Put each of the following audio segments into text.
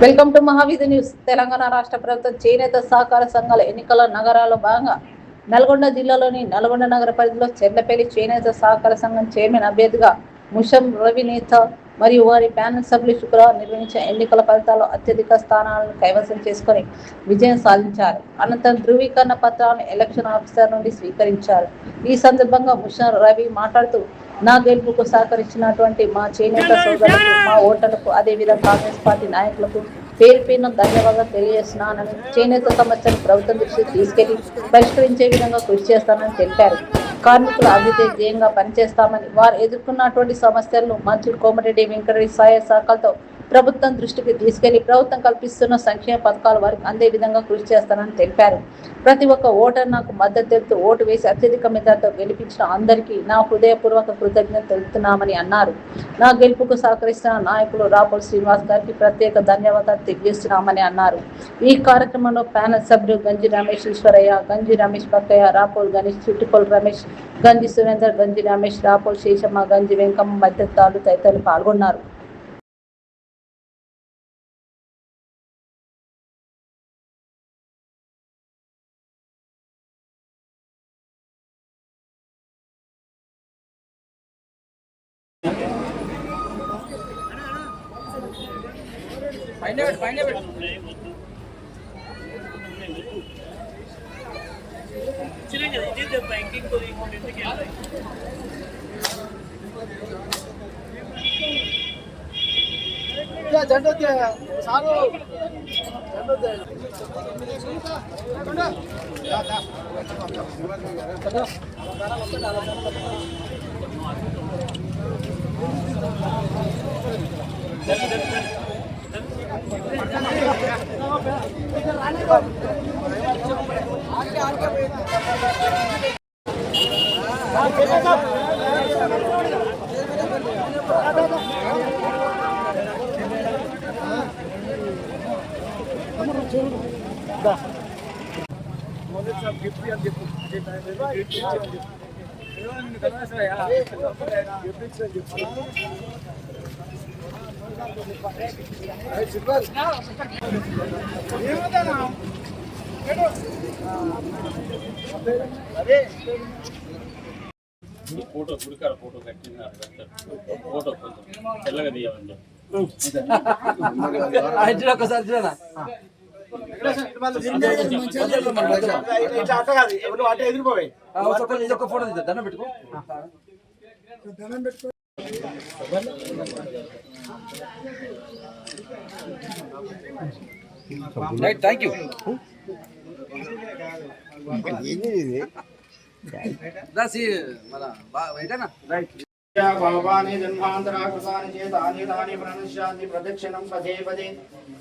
Welcome to మహావిధి news. Telangana రాష్ట్ర ప్రభుత్వం చేనేత సహకార సంఘాల ఎన్నికల నగరాల్లో భాగంగా నల్గొండ జిల్లాలోని నల్గొండ నగర పరిధిలో చెర్లపల్లి చేనేత సహకార సంఘం చైర్మన్ అభ్యర్థిగా ముషం రవినేత మరియు వారి ప్యానెల్ సభ్యులు శుక్రవారం నిర్వహించిన ఎన్నికల ఫలితాల్లో అత్యధిక స్థానాలను కైవసం చేసుకుని విజయం సాధించారు. అనంతరం ధృవీకరణ పత్రాలను ఎలక్షన్ ఆఫీసర్ నుండి స్వీకరించారు. ఈ సందర్భంగా ముషం రవి మాట్లాడుతూ, నా గెలుపుకు సహకరించినటువంటి మా చేనేత సోదరులకు, మా ఓటర్లకు, అదేవిధంగా కాంగ్రెస్ పార్టీ నాయకులకు పేరు పేరున ధన్యవాదాలు తెలియజేస్తున్నానని, చేనేత సమస్యను ప్రభుత్వం దృష్టికి తీసుకెళ్లి పరిష్కరించే విధంగా కృషి చేస్తానని తెలిపారు. కార్మికుల అభివృద్ధి ధ్యేయంగా పనిచేస్తామని, వారు ఎదుర్కొన్నటువంటి సమస్యలను మంత్రులు కోమటిరెడ్డి వెంకటరెడ్డి సహాయ సహకారాలతో ప్రభుత్వం దృష్టికి తీసుకెళ్లి ప్రభుత్వం కల్పిస్తున్న సంక్షేమ పథకాలు వారికి అందే విధంగా కృషి చేస్తానని తెలిపారు. ప్రతి ఒక్క ఓటర్ నాకు మద్దతు తెలుపుతూ ఓటు వేసి అత్యధిక మెజార్టీతో గెలిపించిన అందరికీ నా హృదయపూర్వక కృతజ్ఞతలు తెలుపుతున్నామని అన్నారు. నా గెలుపుకు సహకరిస్తున్న నాయకులు రాపోల్ శ్రీనివాస్ గారికి ప్రత్యేక ధన్యవాదాలు తెలియజేస్తున్నామని అన్నారు. ఈ కార్యక్రమంలో ప్యానెల్ సభ్యులు గంజి రమేష్ ఈశ్వరయ్య, గంజి రమేష్ పక్కయ్య, రాపోల్ గణేష్, చుట్టుకొల్ రమేష్, గంజి సురేందర్, గంజి రమేష్, రాపోల్ శేషమ్మ, గంజి వెంకమ్మ మద్దతుదారులు తదితరులు పాల్గొన్నారు. ఫోటో గుడికాడ ఫోటో కట్టినారు, ఫోటో తెల్లగా తీయాలని ఫోటో దండం పెట్టుకో. Thank you. పాపాని జన్మాంతరాకృతాని చేతాని తాని ప్రణశ్యాన్ని ప్రదక్షిణం పదే పదే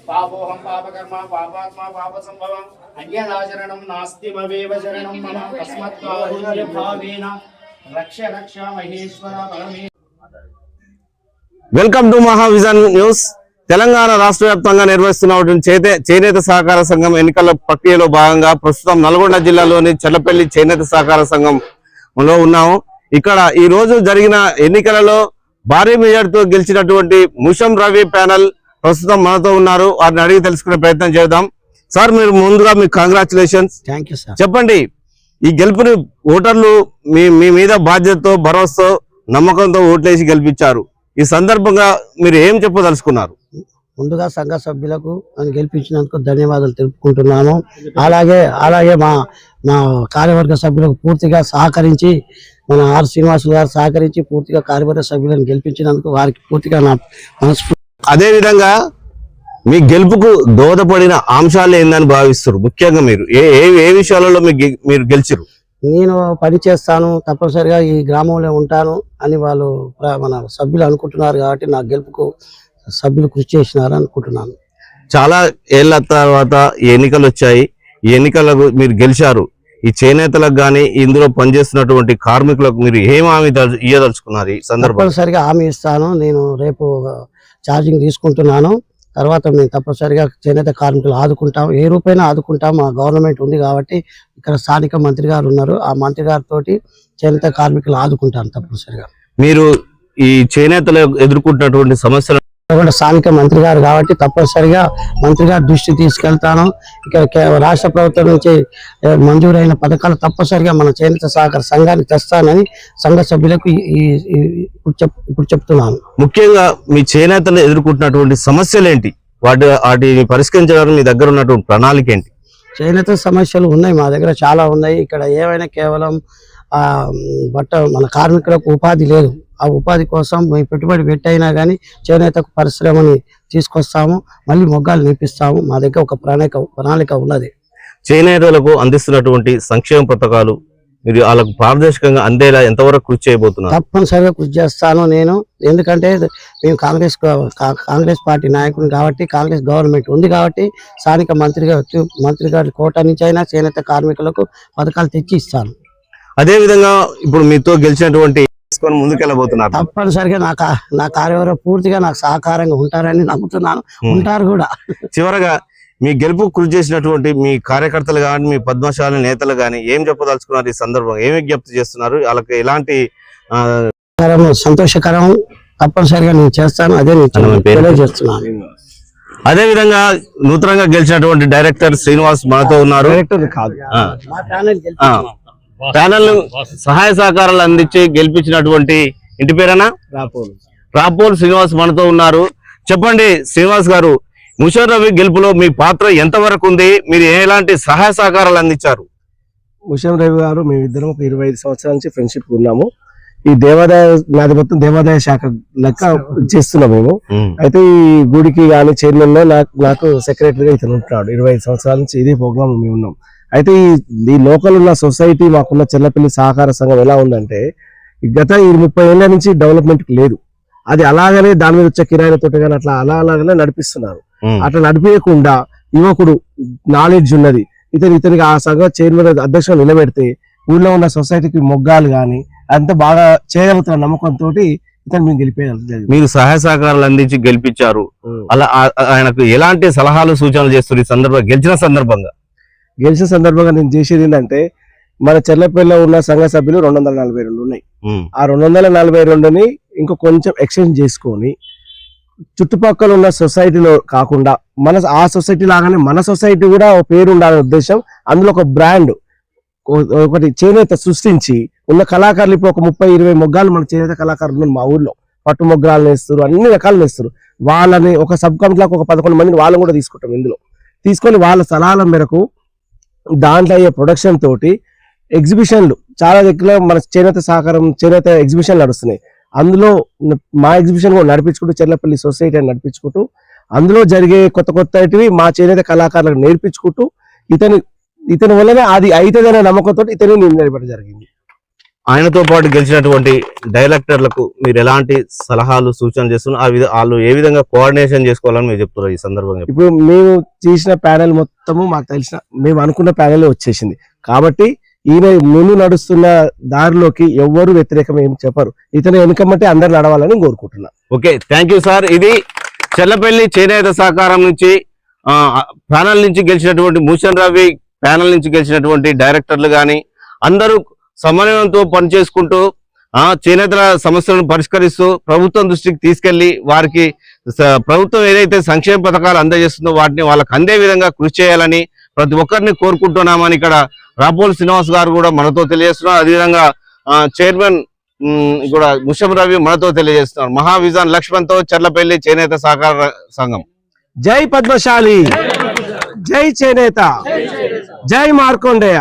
పాపోహం పాపకర్మ పాపాత్మ పాప సంభవం అన్యదాచరణం నాస్తిమవేవ శరణం మమ తస్మత్కారుణ్య భావేన రక్ష రక్ష మహేశ్వర పరమే. వెల్కమ్ టు మహావిజన్ న్యూస్. తెలంగాణ రాష్ట్ర వ్యాప్తంగా నిర్వహిస్తున్నటువంటి చేనేత సహకార సంఘం ఎన్నికల ప్రక్రియలో భాగంగా ప్రస్తుతం నల్గొండ జిల్లాలోని చెర్లపల్లి చేనేత సహకార సంఘంలో ఉన్నాము. ఇక్కడ ఈ రోజు జరిగిన ఎన్నికలలో భారీ మెజార్టీతో గెలిచినటువంటి ముషం రవి ప్యానెల్ ప్రస్తుతం మనతో ఉన్నారు. వారిని అడిగి తెలుసుకునే ప్రయత్నం చేద్దాం. సార్, మీరు ముందుగా మీకు కంగ్రాచులేషన్స్. చెప్పండి, ఈ గెలుపుని ఓటర్లు మీ మీద బాధ్యతతో, భరోసాతో, నమ్మకంతో ఓట్లేసి గెలిపించారు. ఈ సందర్భంగా మీరు ఏం చెప్పదలుచుకున్నారు? ముందుగా సంఘ సభ్యులకు నన్ను గెలిపించినందుకు ధన్యవాదాలు తెలుపుకుంటున్నాను. అలాగే మా కార్యవర్గ సభ్యులకు పూర్తిగా సహకరించి, మన ఆర్ శ్రీనివాసులు గారు సహకరించి పూర్తిగా కార్యవర్గ సభ్యులను గెలిపించినందుకు వారికి పూర్తిగా నా మనస్ఫూర్తి. అదే విధంగా మీ గెలుపుకు దోహదపడిన అంశాలు ఏందని భావిస్తారు? ముఖ్యంగా మీరు ఏ విషయాలలో మీరు గెలిచారు? నేను పని చేస్తాను, తప్పనిసరిగా ఈ గ్రామంలో ఉంటాను అని వాళ్ళు మన సభ్యులు అనుకుంటున్నారు. కాబట్టి నా గెలుపుకు సభ్యులు కృషి చేసినారు అనుకుంటున్నాను. చాలా ఏళ్ల తర్వాత ఎన్నికలు వచ్చాయి. ఈ ఎన్నికలకు మీరు గెలిచారు. ఈ చేనేతలకు కానీ ఇందులో పనిచేస్తున్నటువంటి కార్మికులకు మీరు ఏం హామీ ఇవ్వదలుచుకున్నారు ఈ సందర్భంగా? తప్పనిసరిగా హామీ ఇస్తాను. నేను రేపు ఛార్జింగ్ తీసుకుంటున్నాను. తర్వాత మేము తప్పనిసరిగా చేనేత కార్మికులు ఆదుకుంటాం, ఏ రూపైనా ఆదుకుంటాం. మా గవర్నమెంట్ ఉంది కాబట్టి ఇక్కడ స్థానిక మంత్రి గారు ఉన్నారు, ఆ మంత్రి గారితో చేనేత కార్మికులు ఆదుకుంటాను తప్పనిసరిగా. మీరు ఈ చేనేతలు ఎదుర్కొంటున్నటువంటి సమస్యలు కూడా స్థానిక మంత్రి గారు కాబట్టి తప్పనిసరిగా మంత్రి గారి దృష్టి తీసుకెళ్తాను. ఇక్కడ రాష్ట్ర ప్రభుత్వం నుంచి మంజూరైన పథకాలు తప్పనిసరిగా మన చేనేత సహకార సంఘానికి తెస్తానని సంఘ సభ్యులకు ఇప్పుడు చెప్తున్నాను. ముఖ్యంగా మీ చేనేతలు ఎదుర్కొంటున్నటువంటి సమస్యలు ఏంటి, వాటిని పరిష్కరించడానికి మీ దగ్గర ఉన్నటువంటి ప్రణాళిక ఏంటి? చేనేత సమస్యలు ఉన్నాయి, మా దగ్గర చాలా ఉన్నాయి. ఇక్కడ ఏమైనా కేవలం మన కార్మికులకు ఉపాధి లేదు. ఆ ఉపాధి కోసం మేము పెట్టుబడి పెట్టైనా కానీ చేనేత పరిశ్రమని తీసుకొస్తాము, మళ్ళీ మొగ్గాలు నేర్పిస్తాము. మా దగ్గర ఒక ప్రణాళిక ఉన్నది. చేనేతలకు అందిస్తున్నటువంటి సంక్షేమ పథకాలు మీరు వాళ్ళకు పారదర్శకంగా అందేలా ఎంతవరకు కృషి చేయబోతున్నారు? తప్పనిసరిగా కృషి చేస్తాను నేను. ఎందుకంటే మేము కాంగ్రెస్ పార్టీ నాయకుని కాబట్టి, కాంగ్రెస్ గవర్నమెంట్ ఉంది కాబట్టి స్థానిక మంత్రి గారి కోట నుంచి అయినా చేనేత కార్మికులకు పథకాలు తెచ్చి ఇస్తాను. అదే విధంగా ఇప్పుడు మీతో గెలిచినటువంటి ముందుకెళ్ళబోతున్నారు. తప్పనిసరిగా నా కార్యవర్గం పూర్తిగా నాకు సహకారంగా ఉంటారని నమ్ముతున్నాను, ఉంటారు కూడా. చివరగా మీ గెలుపు కృషి చేసినటువంటి మీ కార్యకర్తలు కానీ, మీ పద్మశాలి నేతలు కానీ ఏం చెప్పదలుచుకున్నారు? ఈ సందర్భంగా ఏమి విజ్ఞప్తి చేస్తున్నారు? వాళ్ళకి ఎలాంటి సంతోషకరం తప్పనిసరిగా నేను చేస్తాను, అదే తెలియజేస్తున్నాను. అదే విధంగా నూతనంగా గెలిచినటువంటి డైరెక్టర్ శ్రీనివాస్ మనతో ఉన్నారు. ప్యానెల్ సహాయ సహకారాలు అందించి గెలిపించినటువంటి ఇంటి పేరేనా రాపోల్ శ్రీనివాస్ మనతో ఉన్నారు. చెప్పండి శ్రీనివాస్ గారు, ముషర్ రవి గెలుపులో మీ పాత్ర ఎంత వరకు ఉంది? మీరు ఎలాంటి సహాయ సహకారాలు అందించారు? ముషర్ రవి గారు మేమిద్దరం ఒక 25 సంవత్సరాల నుంచి ఫ్రెండ్షిప్ ఉన్నాము. ఈ నాది మొత్తం దేవాదాయ శాఖ లెక్క చేస్తున్నాం మేము. అయితే ఈ గుడికి కానీ చైర్మన్ లో నాకు సెక్రటరీగా ఇతను ఉంటున్నాడు. 25 సంవత్సరాల నుంచి ఇదే ప్రోగ్రామ్ మేము ఉన్నాం. అయితే ఈ లోకల్ ఉన్న సొసైటీ, మాకున్న చెల్లపల్లి సహకార సంఘం ఎలా ఉందంటే గత 30 ఏళ్ల నుంచి డెవలప్మెంట్ లేదు. అది అలాగనే దాని మీద వచ్చే కిరాయిలతో కానీ అలాగనే నడిపిస్తున్నారు. అట్లా నడిపించకుండా యువకుడు నాలెడ్జ్ ఉన్నది ఇతనికి ఆ సంఘ చైర్మన్ అధ్యక్షులు నిలబెడితే ఊళ్ళో ఉన్న సొసైటీకి మొగ్గాలు కానీ అంతా బాగా చేయగలుగుతున్న నమ్మకంతో ఇతను మేము గెలిపేయాలి. మీరు సహాయ సహకారాలు అందించి గెలిపించారు. అలా ఆయనకు ఎలాంటి సలహాలు సూచనలు చేస్తారు? ఈ సందర్భంగా గెలిచిన సందర్భంగా నేను చేసేది ఏంటంటే, మన చెర్లపల్లిలో ఉన్న సంఘ సభ్యులు 242 ఉన్నాయి. ఆ 242ని ఇంకో కొంచెం ఎక్స్టెండ్ చేసుకొని చుట్టుపక్కల ఉన్న సొసైటీలో కాకుండా ఆ సొసైటీ లాగానే మన సొసైటీ కూడా ఒక పేరు ఉండాలనే ఉద్దేశం. అందులో ఒక బ్రాండ్ ఒకటి చేనేత సృష్టించి ఉన్న కళాకారులు ఇప్పుడు ఒక 30-20 మొగ్గాలు మన చేనేత కళాకారులు ఉన్నారు మా ఊర్లో. పట్టు మొగ్గాలు నేస్తారు, అన్ని రకాలు నేస్తారు. వాళ్ళని ఒక సబ్ కమిటీలకు ఒక 11 మందిని వాళ్ళని కూడా తీసుకుంటాం. ఇందులో తీసుకొని వాళ్ళ సలహాల మేరకు దాంట్లో అయ్యే ప్రొడక్షన్ తోటి ఎగ్జిబిషన్లు చాలా దగ్గర మన చేనేత ఎగ్జిబిషన్లు నడుస్తున్నాయి. అందులో మా ఎగ్జిబిషన్ కూడా నడిపించుకుంటూ చెర్లపల్లి సొసైటీ అని నడిపించుకుంటూ అందులో జరిగే కొత్తవి మా చేనేత కళాకారులకు నేర్పించుకుంటూ ఇతని వల్లనే అది అవుతుందనే నమ్మకంతో ఇతని నిలబెట్టడం జరిగింది. ఆయనతో పాటు గెలిచినటువంటి డైరెక్టర్లకు మీరు ఎలాంటి సలహాలు సూచనలు చేస్తున్నారు? వాళ్ళు ఏ విధంగా కోఆర్డినేషన్ చేసుకోవాలని మీరు చెప్తున్నారు ఈ సందర్భంగా? ఇప్పుడు మేము చేసిన ప్యానెల్ మొత్తము మాకు మేము అనుకున్న ప్యానెల్ వచ్చేసింది కాబట్టి ఈయన ముందు నడుస్తున్న దారిలోకి ఎవ్వరు వ్యతిరేకం ఏం చెప్పరు. ఇతను వెనుకమంటే అందరు నడవాలని కోరుకుంటున్నా. Okay, thank you sir. ఇది చెర్లపల్లి చేనేత సహకారం నుంచి ప్యానెల్ నుంచి గెలిచినటువంటి ముషన్ రవి, ప్యానెల్ నుంచి గెలిచినటువంటి డైరెక్టర్లు కానీ అందరూ సమన్వయంతో పనిచేసుకుంటూ చేనేతల సమస్యలను పరిష్కరిస్తూ ప్రభుత్వం దృష్టికి తీసుకెళ్లి వారికి ప్రభుత్వం ఏదైతే సంక్షేమ పథకాలు అందజేస్తుందో వాటిని వాళ్ళకి అందే విధంగా కృషి చేయాలని ప్రతి ఒక్కరిని కోరుకుంటున్నామని ఇక్కడ రాపోల్ శ్రీనివాస్ గారు కూడా మనతో తెలియజేస్తున్నారు. అదేవిధంగా చైర్మన్ కూడా ముషం రవి మనతో తెలియజేస్తున్నారు. మహావిజన్ లక్ష్మణ్తో చెర్లపల్లి చేనేత సహకార సంఘం. జై పద్మశాలి, జై చేనేత, జై మార్కొండయ్య.